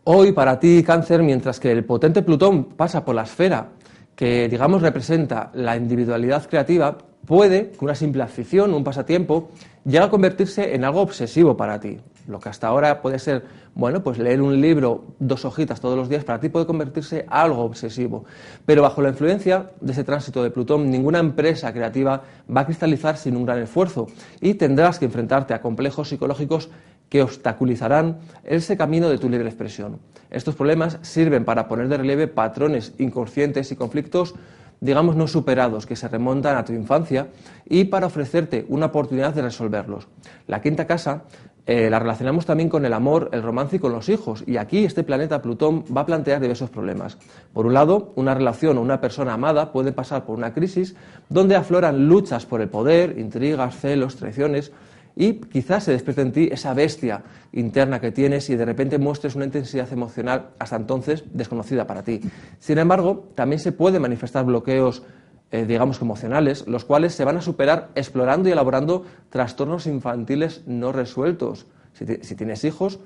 Hoy para ti, Cáncer, mientras que el potente Plutón pasa por la esfera que, digamos, representa la individualidad creativa, puede que una simple afición, un pasatiempo, llegue a convertirse en algo obsesivo para ti. Lo que hasta ahora puede ser, bueno, pues leer un libro, 2 hojitas todos los días, para ti puede convertirse en algo obsesivo. Pero bajo la influencia de ese tránsito de Plutón, ninguna empresa creativa va a cristalizar sin un gran esfuerzo y tendrás que enfrentarte a complejos psicológicos que obstaculizarán ese camino de tu libre expresión. Estos problemas sirven para poner de relieve patrones inconscientes y conflictos, digamos, no superados, que se remontan a tu infancia, y para ofrecerte una oportunidad de resolverlos. La quinta casa la relacionamos también con el amor, el romance y con los hijos, y aquí este planeta Plutón va a plantear diversos problemas. Por un lado, una relación o una persona amada puede pasar por una crisis donde afloran luchas por el poder, intrigas, celos, traiciones, y quizás se despierte en ti esa bestia interna que tienes y de repente muestres una intensidad emocional hasta entonces desconocida para ti. Sin embargo, también se pueden manifestar bloqueos, digamos, emocionales, los cuales se van a superar explorando y elaborando trastornos infantiles no resueltos. Si tienes hijos,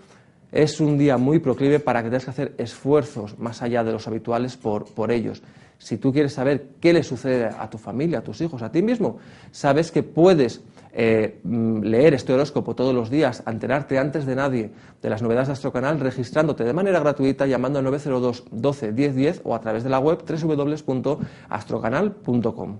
es un día muy proclive para que tengas que hacer esfuerzos más allá de los habituales por ellos. Si tú quieres saber qué le sucede a tu familia, a tus hijos, a ti mismo, sabes que puedes leer este horóscopo todos los días, enterarte antes de nadie de las novedades de Astrocanal, registrándote de manera gratuita llamando al 902 12 10 10 o a través de la web www.astrocanal.com.